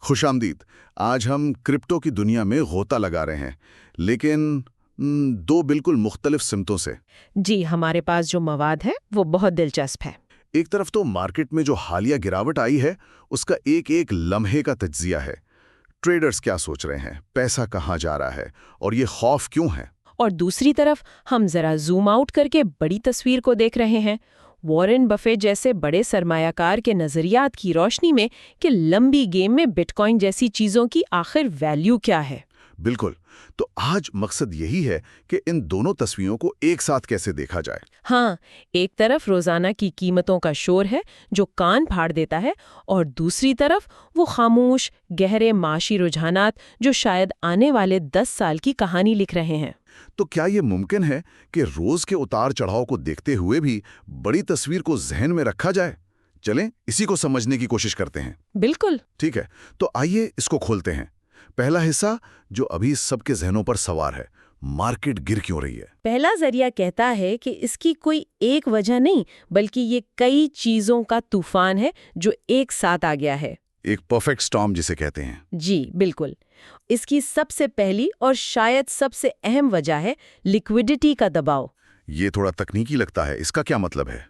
خوش آمدید۔ آج ہم کرپٹو کی دنیا میں غوطہ لگا رہے ہیں، لیکن دو بالکل مختلف سمتوں سے۔ جی، ہمارے پاس جو مواد ہے وہ بہت دلچسپ ہے۔ ایک طرف تو مارکیٹ میں جو حالیہ گراوٹ آئی ہے اس کا ایک ایک لمحے کا تجزیہ ہے۔ ٹریڈرز کیا سوچ رہے ہیں، پیسہ کہاں جا رہا ہے اور یہ خوف کیوں ہے؟ اور دوسری طرف ہم ذرا زوم آؤٹ کر کے بڑی تصویر کو دیکھ رہے ہیں، وارن بفیٹ جیسے بڑے سرمایہ کار کے نظریات کی روشنی میں کہ لمبی گیم میں بٹ کوائن جیسی چیزوں کی آخر ویلیو کیا ہے۔ بالکل، تو آج مقصد یہی ہے کہ ان دونوں تصویروں کو ایک ساتھ کیسے دیکھا جائے۔ ہاں، ایک طرف روزانہ کی قیمتوں کا شور ہے جو کان پھاڑ دیتا ہے، اور دوسری طرف وہ خاموش گہرے معاشی رجحانات جو شاید آنے والے 10 سال کی کہانی لکھ رہے ہیں۔ تو کیا یہ ممکن ہے کہ روز کے اتار چڑھاؤ کو دیکھتے ہوئے بھی بڑی تصویر کو ذہن میں رکھا جائے؟ چلیں اسی کو سمجھنے کی کوشش کرتے ہیں۔ بالکل ٹھیک ہے، تو آئیے اس کو کھولتے ہیں۔ پہلا حصہ جو ابھی سب کے ذہنوں پر سوار ہے، مارکیٹ گر کیوں رہی ہے؟ پہلا ذریعہ کہتا ہے کہ اس کی کوئی ایک وجہ نہیں، بلکہ یہ کئی چیزوں کا طوفان ہے جو ایک ساتھ آ گیا ہے۔ ایک پرفیکٹ سٹارم جسے کہتے ہیں۔ جی بالکل، اس کی سب سے پہلی اور شاید سب سے اہم وجہ ہے لیکوڈیٹی کا دباؤ۔ یہ تھوڑا تکنیکی لگتا ہے، اس کا کیا مطلب ہے؟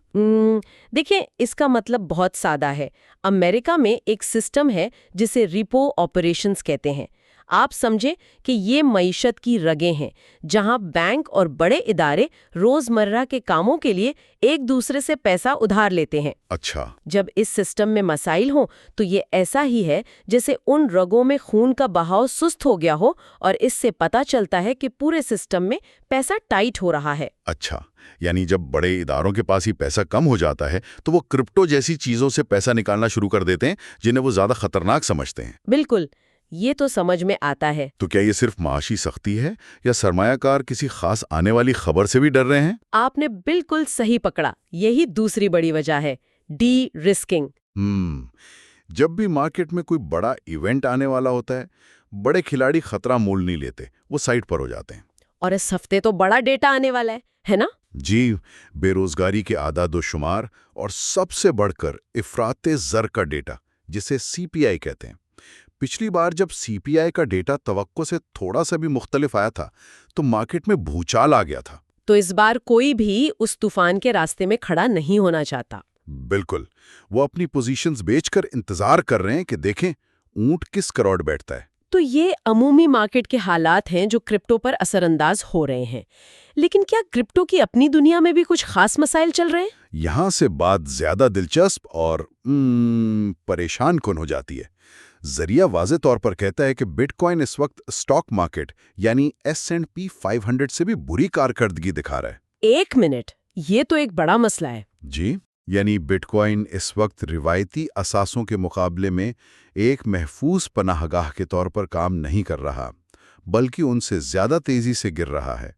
دیکھیں، اس کا مطلب بہت سادہ ہے۔ امریکہ میں ایک سسٹم ہے جسے ریپو آپریشنز کہتے ہیں۔ آپ سمجھیں کہ یہ معیشت کی رگیں ہیں جہاں بینک اور بڑے ادارے روزمرہ کے کاموں کے لیے ایک دوسرے سے پیسہ ادھار لیتے ہیں۔ اچھا، جب اس سسٹم میں مسائل ہوں تو یہ ایسا ہی ہے جیسے ان رگوں میں خون کا بہاؤ سست ہو گیا ہو، اور اس سے پتہ چلتا ہے کہ پورے سسٹم میں پیسہ ٹائٹ ہو رہا ہے۔ اچھا، یعنی جب بڑے اداروں کے پاس ہی پیسہ کم ہو جاتا ہے تو وہ کرپٹو جیسی چیزوں سے پیسہ نکالنا شروع کر دیتے ہیں جنہیں وہ زیادہ خطرناک سمجھتے ہیں۔ بالکل، یہ تو سمجھ میں آتا ہے۔ تو کیا یہ صرف معاشی سختی ہے یا سرمایہ کار کسی خاص آنے والی خبر سے بھی ڈر رہے ہیں؟ آپ نے بالکل صحیح پکڑا، یہی دوسری بڑی وجہ ہے، ڈی رسکنگ۔ جب بھی مارکیٹ میں کوئی بڑا ایونٹ آنے والا ہوتا ہے، بڑے کھلاڑی خطرہ مول نہیں لیتے، وہ سائٹ پر ہو جاتے ہیں۔ اور اس ہفتے تو بڑا ڈیٹا آنے والا ہے نا؟ جی، بے روزگاری کے اعداد و شمار اور سب سے بڑھ کر افراط زر کا ڈیٹا، جسے سی پی آئی کہتے ہیں۔ پچھلی بار جب سی پی آئی کا ڈیٹا توقع سے تھوڑا سا بھی مختلف آیا تھا تو مارکیٹ میں بھوچال آ گیا تھا۔ تو اس بار کوئی بھی اس طوفان کے راستے میں کھڑا نہیں ہونا چاہتا۔ بالکل، وہ اپنی پوزیشنز بیچ کر انتظار کر رہے ہیں کہ دیکھیں اونٹ کس کروڑ بیٹھتا ہے۔ تو یہ عمومی مارکیٹ کے حالات ہیں جو کرپٹو پر اثر انداز ہو رہے ہیں، لیکن کیا کرپٹو کی اپنی دنیا میں بھی کچھ خاص مسائل چل رہے ہیں؟ یہاں سے بات زیادہ دلچسپ اور پریشان کن ہو جاتی ہے۔ ذریعہ واضح طور پر کہتا ہے کہ بٹ کوائن اس وقت اسٹاک مارکیٹ یعنی S&P 500 سے بھی بری کارکردگی دکھا رہا ہے۔ ایک منٹ، یہ تو ایک بڑا مسئلہ ہے۔ جی، یعنی بٹ کوائن اس وقت روایتی اثاثوں کے مقابلے میں ایک محفوظ پناہ گاہ کے طور پر کام نہیں کر رہا، بلکہ ان سے زیادہ تیزی سے گر رہا ہے۔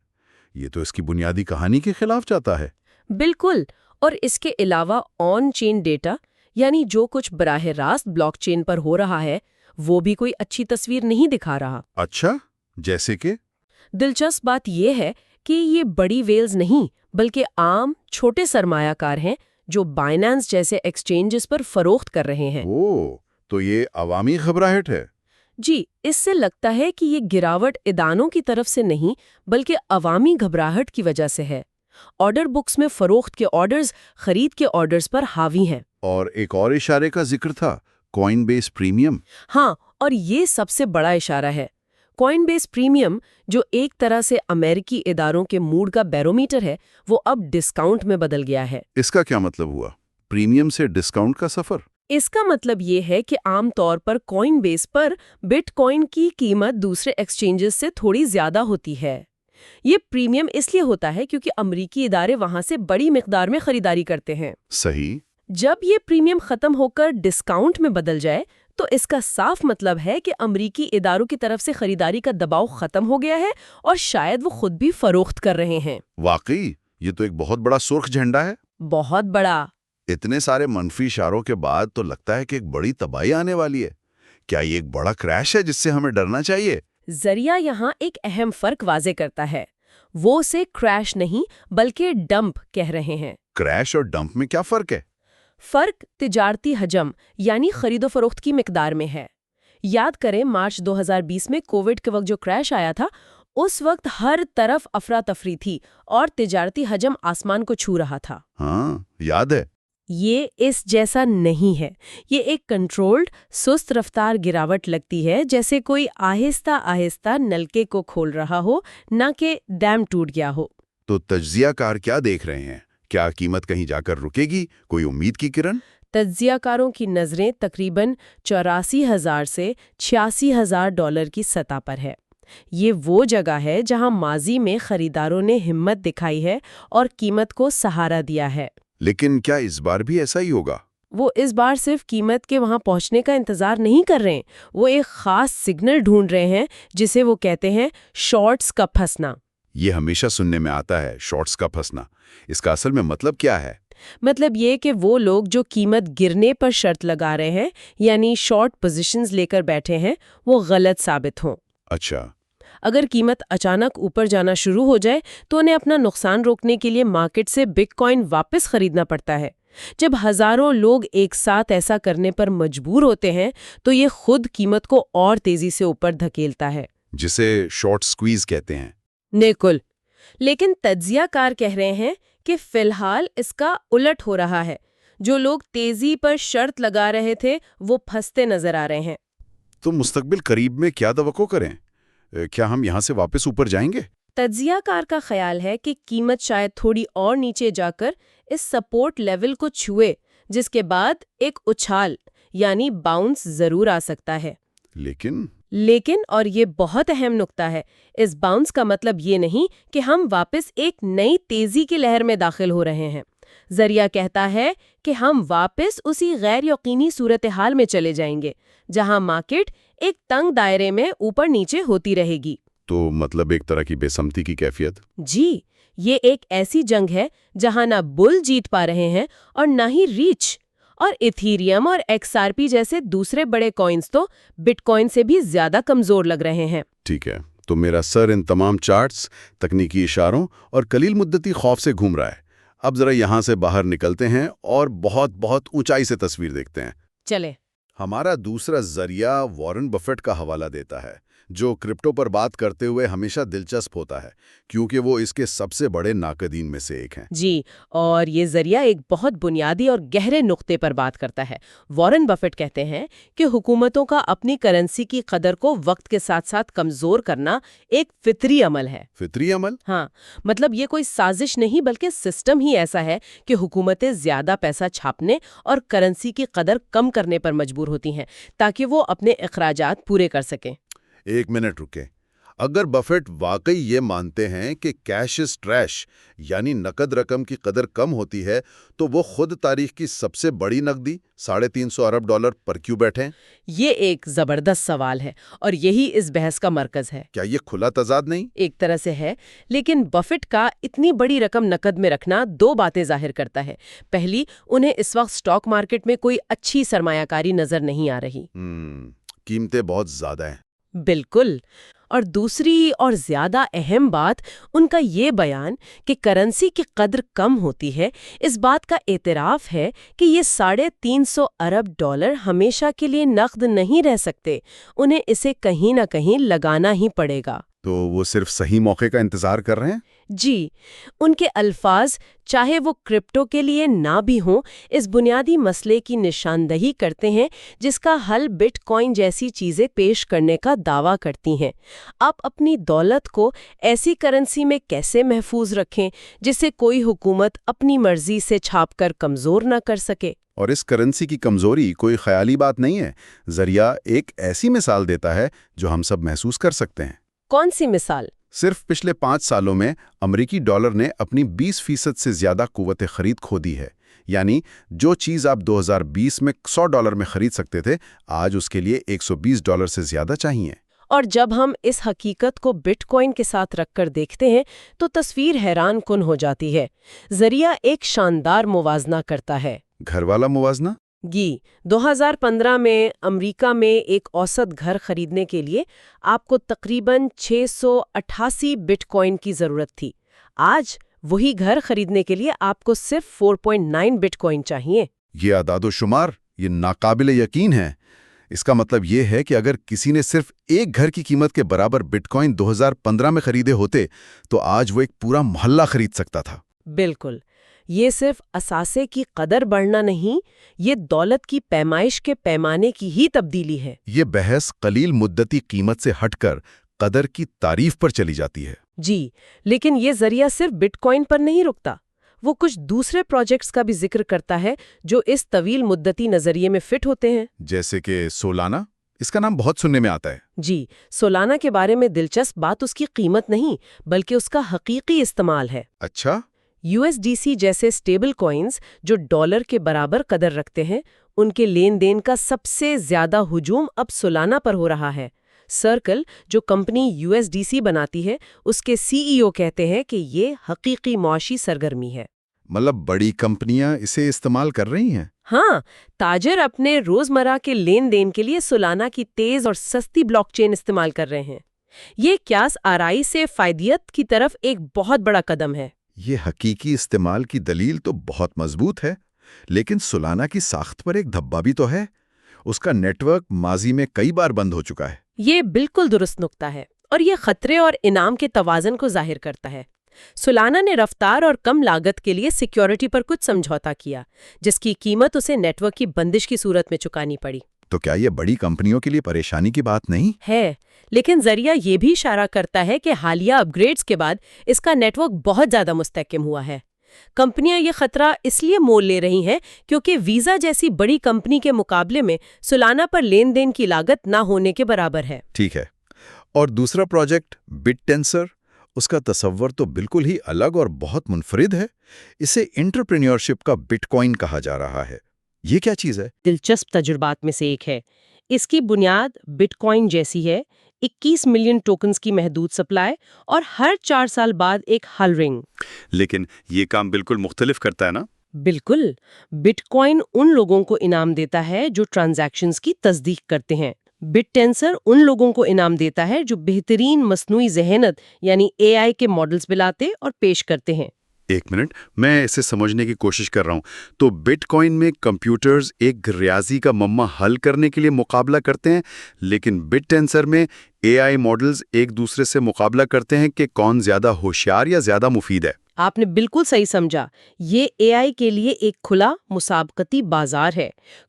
یہ تو اس کی بنیادی کہانی کے خلاف جاتا ہے۔ بالکل، اور اس کے علاوہ آن چین ڈیٹا، یعنی جو کچھ براہ راست بلاک چین پر ہو رہا ہے، وہ بھی کوئی اچھی تصویر نہیں دکھا رہا۔ اچھا، جیسے کہ؟ دلچسپ بات یہ ہے کہ یہ بڑی ویلز نہیں بلکہ عام چھوٹے سرمایہ کار ہیں جو بائنانس جیسے ایکسچینجز پر فروخت کر رہے ہیں۔ تو یہ عوامی گھبراہٹ ہے؟ جی، اس سے لگتا ہے کہ یہ گراوٹ اداروں کی طرف سے نہیں بلکہ عوامی گھبراہٹ کی وجہ سے ہے۔ آرڈر بکس میں فروخت کے آرڈرز خرید کے آرڈرز پر حاوی ہیں۔ اور ایک اور اشارے کا ذکر تھا، کوائن بیس پریمیم۔ ہاں، اور یہ سب سے بڑا اشارہ ہے۔ کوائن بیس پریمیم، جو ایک طرح سے امریکی اداروں کے موڈ کا بیرومیٹر ہے، وہ اب ڈسکاؤنٹ میں بدل گیا ہے۔ اس کا کیا مطلب ہوا؟ پریمیم سے ڈسکاؤنٹ کا سفر؟ اس کا مطلب یہ ہے کہ عام طور پر کوائن بیس پر بٹ کوائن کی قیمت دوسرے ایکسچینجز سے تھوڑی زیادہ ہوتی ہے۔ یہ پریمیم اس لیے ہوتا ہے کیونکہ امریکی ادارے وہاں سے بڑی مقدار میں خریداری کرتے ہیں۔ صحیح۔ جب یہ پریمیم ختم ہو کر ڈسکاؤنٹ میں بدل جائے تو اس کا صاف مطلب ہے کہ امریکی اداروں کی طرف سے خریداری کا دباؤ ختم ہو گیا ہے اور شاید وہ خود بھی فروخت کر رہے ہیں۔ واقعی یہ تو ایک بہت بڑا سرخ جھنڈا ہے۔ بہت بڑا۔ اتنے سارے منفی اشاروں کے بعد تو لگتا ہے کہ ایک بڑی تباہی آنے والی ہے۔ کیا یہ ایک بڑا کریش ہے جس سے ہمیں ڈرنا چاہیے؟ ذریعہ یہاں ایک اہم فرق واضح کرتا ہے۔ وہ اسے کریش نہیں بلکہ ڈمپ کہہ رہے ہیں۔ کریش اور ڈمپ میں کیا فرق ہے؟ فرق تجارتی حجم یعنی خرید و فروخت کی مقدار میں ہے۔ یاد کریں مارچ 2020 میں کووڈ کے وقت جو کریش آیا تھا، اس وقت ہر طرف افراتفری تھی اور تجارتی حجم آسمان کو چھو رہا تھا۔ ہاں یاد ہے۔ یہ اس جیسا نہیں ہے، یہ ایک کنٹرولڈ سست رفتار گراوٹ لگتی ہے، جیسے کوئی آہستہ آہستہ نلکے کو کھول رہا ہو، نہ کہ ڈیم ٹوٹ گیا ہو۔ تو تجزیہ کار کیا دیکھ رہے ہیں؟ کیا قیمت کہیں جا کر رکے گی؟ کوئی امید کی کرن؟ تجزیہ کاروں کی نظریں تقریباً 84,000 سے 86,000 ڈالر کی سطح پر ہے۔ یہ وہ جگہ ہے جہاں ماضی میں خریداروں نے ہمت دکھائی ہے اور قیمت کو سہارا دیا ہے۔ لیکن کیا اس بار بھی ایسا ہی ہوگا؟ وہ اس بار صرف قیمت کے وہاں پہنچنے کا انتظار نہیں کر رہے ہیں، وہ ایک خاص سگنل ڈھونڈ رہے ہیں جسے وہ کہتے ہیں شارٹس کا پھنسنا۔ یہ ہمیشہ سننے میں آتا ہے، شارٹس کا پھنسنا۔ اس کا اصل میں مطلب کیا ہے؟ مطلب یہ کہ وہ لوگ جو قیمت گرنے پر شرط لگا رہے ہیں، یعنی شارٹ پوزیشنز لے کر بیٹھے ہیں، وہ غلط ثابت ہوں۔ اچھا۔ اگر قیمت اچانک اوپر جانا شروع ہو جائے تو انہیں اپنا نقصان روکنے کے لیے مارکیٹ سے بٹ کوائن واپس خریدنا پڑتا ہے۔ جب ہزاروں لوگ ایک ساتھ ایسا کرنے پر مجبور ہوتے ہیں تو یہ خود قیمت کو اور تیزی سے اوپر دھکیلتا ہے، جسے شارٹ سکویز کہتے ہیں۔ بالکل۔ لیکن تجزیہ کار کہہ رہے ہیں کہ فی الحال اس کا الٹ ہو رہا ہے۔ جو لوگ تیزی پر شرط لگا رہے تھے وہ پھنستے نظر آ رہے ہیں۔ تو مستقبل قریب میں کیا توقع کریں؟ کیا ہم یہاں سے واپس اوپر جائیں گے؟ تجزیہ کار کا خیال ہے کہ قیمت شاید تھوڑی اور نیچے جا کر اس سپورٹ لیول کو چھوئے، جس کے بعد ایک اچھال یعنی باؤنس ضرور آ سکتا ہے۔ لیکن اور یہ بہت اہم نقطہ ہے، اس باؤنس کا مطلب یہ نہیں کہ ہم واپس ایک نئی تیزی کی لہر میں داخل ہو رہے ہیں۔ ذریعہ کہتا ہے کہ ہم واپس اسی غیر یقینی صورتحال میں چلے جائیں گے جہاں مارکیٹ ایک تنگ دائرے میں اوپر نیچے ہوتی رہے گی۔ تو مطلب ایک طرح کی بے سمتی کی کیفیت؟ جی، یہ ایک ایسی جنگ ہے جہاں نہ بل جیت پا رہے ہیں اور نہ ہی ریچ، اور ایتھیریم اور XRP جیسے دوسرے بڑے کوئنز تو بٹ کوئن سے بھی زیادہ کمزور لگ رہے ہیں۔ ٹھیک ہے، تو میرا سر ان تمام چارٹس، تکنیکی اشاروں اور قلیل مدتی خوف سے گھوم رہا ہے۔ اب ذرا یہاں سے باہر نکلتے ہیں اور بہت اونچائی سے تصویر دیکھتے ہیں۔ چلے۔ ہمارا دوسرا ذریعہ وارن بفیٹ کا حوالہ دیتا ہے، جو کرپٹو پر بات کرتے ہوئے ہمیشہ دلچسپ ہوتا ہے کیونکہ وہ اس کے سب سے بڑے ناقدین میں سے ایک ہیں۔ جی، اور یہ ذریعہ ایک بہت بنیادی اور گہرے نقطے پر بات کرتا ہے۔ وارن بفیٹ کہتے ہیں کہ حکومتوں کا اپنی کرنسی کی قدر کو وقت کے ساتھ ساتھ کمزور کرنا ایک فطری عمل ہے۔ فطری عمل؟ ہاں، مطلب یہ کوئی سازش نہیں بلکہ سسٹم ہی ایسا ہے کہ حکومتیں زیادہ پیسہ چھاپنے اور کرنسی کی قدر کم کرنے پر مجبور ہوتی ہیں تاکہ وہ اپنے اخراجات پورے کر سکیں۔ ایک منٹ رکیں۔ اگر بفیٹ واقعی یہ مانتے ہیں کہ کیش از ٹریش، یعنی نقد رقم کی قدر کم ہوتی ہے، تو وہ خود تاریخ کی سب سے بڑی نقدی $350 ارب پر کیوں بیٹھیں؟ یہ ایک زبردست سوال ہے اور یہی اس بحث کا مرکز ہے۔ کیا یہ کھلا تضاد نہیں؟ ایک طرح سے ہے، لیکن بفیٹ کا اتنی بڑی رقم نقد میں رکھنا دو باتیں ظاہر کرتا ہے۔ پہلی، انہیں اس وقت سٹاک مارکیٹ میں کوئی اچھی سرمایہ کاری نظر نہیں آ رہی۔ قیمتیں بہت زیادہ ہیں۔ بالکل۔ اور دوسری اور زیادہ اہم بات ان کا یہ بیان کہ کرنسی کی قدر کم ہوتی ہے، اس بات کا اعتراف ہے کہ یہ $350 ارب ہمیشہ کے لیے نقد نہیں رہ سکتے، انہیں اسے کہیں نہ کہیں لگانا ہی پڑے گا۔ تو وہ صرف صحیح موقع کا انتظار کر رہے ہیں؟ جی، ان کے الفاظ چاہے وہ کرپٹو کے لیے نہ بھی ہوں، اس بنیادی مسئلے کی نشاندہی کرتے ہیں جس کا حل بٹ کوائن جیسی چیزیں پیش کرنے کا دعویٰ کرتی ہیں۔ آپ اپنی دولت کو ایسی کرنسی میں کیسے محفوظ رکھیں جسے کوئی حکومت اپنی مرضی سے چھاپ کر کمزور نہ کر سکے؟ اور اس کرنسی کی کمزوری کوئی خیالی بات نہیں ہے۔ ذریعہ ایک ایسی مثال دیتا ہے جو ہم سب محسوس کر سکتے ہیں۔ کون سی مثال؟ صرف پچھلے 5 سالوں میں امریکی ڈالر نے اپنی 20% سے زیادہ قوت خرید کھو دی ہے۔ یعنی جو چیز آپ 2020 میں $100 میں خرید سکتے تھے، آج اس کے لیے $120 سے زیادہ چاہیے۔ اور جب ہم اس حقیقت کو بٹ کوائن کے ساتھ رکھ کر دیکھتے ہیں تو تصویر حیران کن ہو جاتی ہے۔ ذریعہ ایک شاندار موازنہ کرتا ہے۔ گھر والا موازنہ؟ جی، 2015 میں امریکہ میں ایک اوسط گھر خریدنے کے لیے آپ کو تقریباً 688 بٹ کوائن کی ضرورت تھی۔ آج وہی گھر خریدنے کے لیے آپ کو صرف 4.9 بٹ کوائن چاہیے۔ یہ اعداد و شمار، یہ ناقابل یقین ہے۔ اس کا مطلب یہ ہے کہ اگر کسی نے صرف ایک گھر کی قیمت کے برابر بٹ کوائن 2015 میں خریدے ہوتے تو آج وہ ایک پورا محلہ خرید سکتا تھا۔ بالکل، یہ صرف اثاثے کی قدر بڑھنا نہیں، یہ دولت کی پیمائش کے پیمانے کی ہی تبدیلی ہے۔ یہ بحث قلیل مدتی قیمت سے ہٹ کر قدر کی تعریف پر چلی جاتی ہے۔ جی، لیکن یہ ذریعہ صرف بٹ کوائن پر نہیں رکتا، وہ کچھ دوسرے پروجیکٹس کا بھی ذکر کرتا ہے جو اس طویل مدتی نظریے میں فٹ ہوتے ہیں۔ جیسے کہ سولانا، اس کا نام بہت سننے میں آتا ہے۔ جی، سولانا کے بارے میں دلچسپ بات اس کی قیمت نہیں بلکہ اس کا حقیقی استعمال ہے۔ اچھا؟ USDC جیسے سٹیبل کوئنز جو ڈالر کے برابر قدر رکھتے ہیں، ان کے لین دین کا سب سے زیادہ ہجوم اب سولانا پر ہو رہا ہے۔ سرکل، جو کمپنی USDC بناتی ہے، اس کے CEO کہتے ہیں کہ یہ حقیقی معاشی سرگرمی ہے۔ مطلب بڑی کمپنیاں اسے استعمال کر رہی ہیں؟ ہاں، تاجر اپنے روزمرہ کے لین دین کے لیے سولانا کی تیز اور سستی بلاک چین استعمال کر رہے ہیں۔ یہ قیاس آرائی سے فائدیت کی طرف ایک بہت بڑا قدم ہے۔ یہ حقیقی استعمال کی دلیل تو بہت مضبوط ہے، لیکن سولانا کی ساخت پر ایک دھبا بھی تو ہے۔ اس کا نیٹ ورک ماضی میں کئی بار بند ہو چکا ہے۔ یہ بالکل درست نقطہ ہے اور یہ خطرے اور انعام کے توازن کو ظاہر کرتا ہے۔ سولانا نے رفتار اور کم لاگت کے لیے سیکیورٹی پر کچھ سمجھوتا کیا، جس کی قیمت اسے نیٹ ورک کی بندش کی صورت میں چکانی پڑی۔ تو کیا یہ بڑی کمپنیوں کے لیے پریشانی کی بات نہیں ہے؟ لیکن ذریعہ یہ بھی اشارہ کرتا ہے کہ حالیہ اپ گریڈز کے بعد اس کا نیٹ ورک بہت زیادہ مستحکم ہوا ہے۔ کمپنیاں یہ خطرہ اس لیے مول لے رہی ہیں کیونکہ ویزا جیسی بڑی کمپنی کے مقابلے میں سولانا پر لین دین کی لاگت نہ ہونے کے برابر ہے۔ ٹھیک ہے۔ اور دوسرا پروجیکٹ بٹ ٹینسر، اس کا تصور تو بالکل ہی الگ اور بہت منفرد ہے۔ اسے انٹرپرینیورشپ کا بٹ کوائن کہا جا رہا ہے۔ یہ کیا چیز ہے؟ دلچسپ تجربات میں سے ایک ہے۔ اس کی بنیاد بٹ کوائن جیسی ہے، 21 ملین ٹوکنز کی محدود سپلائی اور ہر 4 سال بعد ایک ہلرنگ۔ لیکن یہ کام بالکل مختلف کرتا ہے نا؟ بالکل، بٹ کوائن ان لوگوں کو انعام دیتا ہے جو ٹرانزیکشنز کی تصدیق کرتے ہیں۔ بٹ ٹینسر ان لوگوں کو انعام دیتا ہے جو بہترین مصنوعی ذہانت یعنی AI کے ماڈلز بلاتے اور پیش کرتے ہیں۔ ایک منٹ، میں اسے سمجھنے کی کوشش کر رہا ہوں۔ تو بٹ کوائن میں کمپیوٹرز ایک ریاضی کا معمہ حل کرنے کے لیے مقابلہ کرتے ہیں، لیکن بٹ ٹینسر میں AI ماڈلز ایک دوسرے سے مقابلہ کرتے ہیں کہ کون زیادہ ہوشیار یا زیادہ مفید ہے۔ آپ نے بالکل صحیح سمجھا، یہ AI کے لیے ایک کھلا مسابقتی بازار ہے۔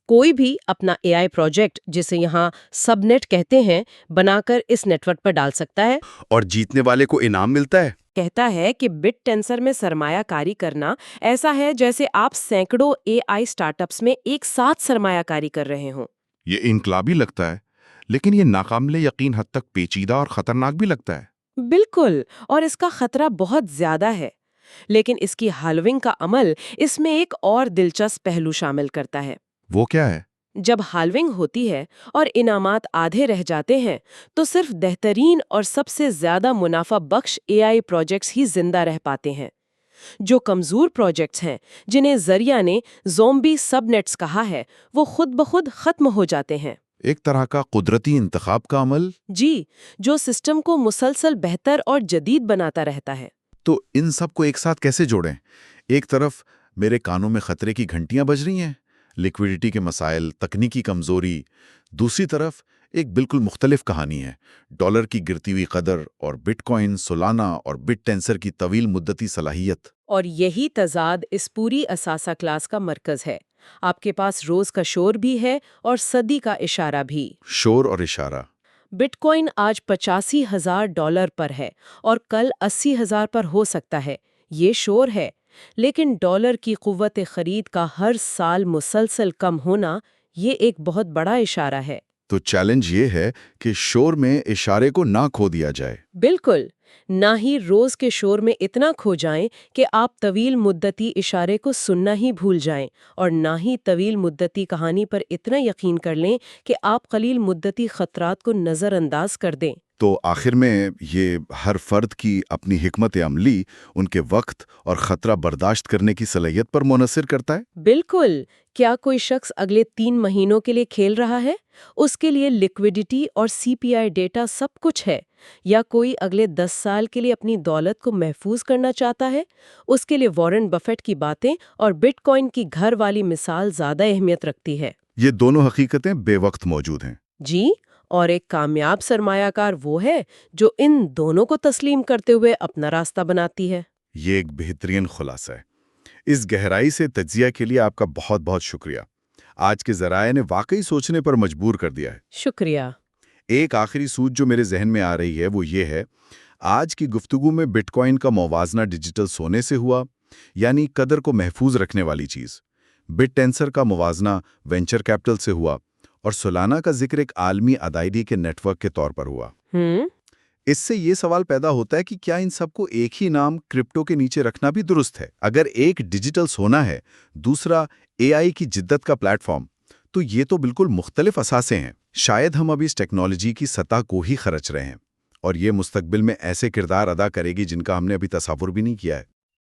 کوئی بھی اپنا AI پروجیکٹ، جسے یہاں سب نیٹ کہتے ہیں، بنا کر اس نیٹ ورک پر ڈال سکتا ہے اور جیتنے والے کو انعام ملتا ہے۔ کہتا ہے کہ بٹ ٹینسر میں سرمایہ کاری کرنا ایسا ہے جیسے آپ سینکڑوں AI سٹارٹ اپس میں ایک ساتھ سرمایہ کاری کر رہے ہوں۔ یہ انقلابی لگتا ہے، لیکن یہ ناقابل یقین حد تک پیچیدہ اور خطرناک بھی لگتا ہے۔ بالکل، اور اس کا خطرہ بہت زیادہ ہے۔ لیکن اس کی ہالونگ کا عمل اس میں ایک اور دلچسپ پہلو شامل کرتا ہے۔ وہ کیا ہے؟ جب ہالونگ ہوتی ہے اور انعامات آدھے رہ جاتے ہیں تو صرف بہترین اور سب سے زیادہ منافع بخش AI پروجیکٹس ہی زندہ رہ پاتے ہیں۔ جو کمزور پروجیکٹس ہیں، جنہیں ذریعہ نے زومبی سب نیٹس کہا ہے، وہ خود بخود ختم ہو جاتے ہیں۔ ایک طرح کا قدرتی انتخاب کا عمل۔ جی، جو سسٹم کو مسلسل بہتر اور جدید بناتا رہتا ہے۔ تو ان سب کو ایک ساتھ کیسے جوڑیں؟ ایک طرف میرے کانوں میں خطرے کی گھنٹیاں بج رہی ہیں، لیکویڈیٹی کے مسائل، تکنیکی کمزوری۔ دوسری طرف ایک بالکل مختلف کہانی ہے، ڈالر کی گرتی ہوئی قدر اور بٹ کوائن، سولانا اور بٹ ٹینسر کی طویل مدتی صلاحیت۔ اور یہی تضاد اس پوری اثاثہ کلاس کا مرکز ہے۔ آپ کے پاس روز کا شور بھی ہے اور صدی کا اشارہ بھی۔ شور اور اشارہ۔ بٹ کوائن آج $85,000 پر ہے اور کل 80,000 پر ہو سکتا ہے۔ یہ شور ہے، لیکن ڈالر کی قوت خرید کا ہر سال مسلسل کم ہونا، یہ ایک بہت بڑا اشارہ ہے۔ تو چیلنج یہ ہے کہ شور میں اشارے کو نہ کھو دیا جائے۔ بالکل، نہ ہی روز کے شور میں اتنا کھو جائیں کہ آپ طویل مدتی اشارے کو سننا ہی بھول جائیں، اور نہ ہی طویل مدتی کہانی پر اتنا یقین کر لیں کہ آپ قلیل مدتی خطرات کو نظر انداز کر دیں۔ تو آخر میں یہ ہر فرد کی اپنی حکمت عملی ان کے وقت اور خطرہ برداشت کرنے کی صلاحیت پر منحصر کرتا ہے۔ بالکل، کیا کوئی شخص اگلے 3 مہینوں کے لیے کھیل رہا ہے؟ اس کے لیے لیکویڈیٹی اور CPI ڈیٹا سب کچھ ہے۔ یا کوئی اگلے 10 سال کے لیے اپنی دولت کو محفوظ کرنا چاہتا ہے؟ اس کے لیے وارن بفیٹ کی باتیں اور بٹ کوائن کی گھر والی مثال زیادہ اہمیت رکھتی ہے۔ یہ دونوں حقیقتیں بے وقت موجود ہیں۔ جی، اور ایک کامیاب سرمایہ کار وہ ہے جو ان دونوں کو تسلیم کرتے ہوئے اپنا راستہ بناتی ہے۔ یہ ایک بہترین خلاصہ ہے۔ اس گہرائی سے تجزیہ کے لیے آپ کا بہت بہت شکریہ۔ آج کے ذرائع نے واقعی سوچنے پر مجبور کر دیا ہے۔ شکریہ۔ ایک آخری سوچ جو میرے ذہن میں آ رہی ہے وہ یہ ہے، آج کی گفتگو میں بٹ کوائن کا موازنہ ڈیجیٹل سونے سے ہوا، یعنی قدر کو محفوظ رکھنے والی چیز۔ بٹ ٹینسر کا موازنہ وینچر کیپٹل سے ہوا، اور سولانا کا ذکر ایک عالمی ادائیگی کے نیٹ ورک کے طور پر ہوا۔ اس سے یہ سوال پیدا ہوتا ہے کہ کیا ان سب کو ایک ہی نام کرپٹو کے نیچے رکھنا بھی درست ہے؟ اگر ایک ڈیجیٹل سونا ہے، دوسرا اے آئی کی جدت کا پلیٹ فارم، تو یہ تو بالکل مختلف اثاثے ہیں۔ شاید ہم ابھی اس ٹیکنالوجی کی سطح کو ہی خرچ رہے ہیں، اور یہ مستقبل میں ایسے کردار ادا کرے گی جن کا ہم نے ابھی تصور بھی نہیں کیا ہے۔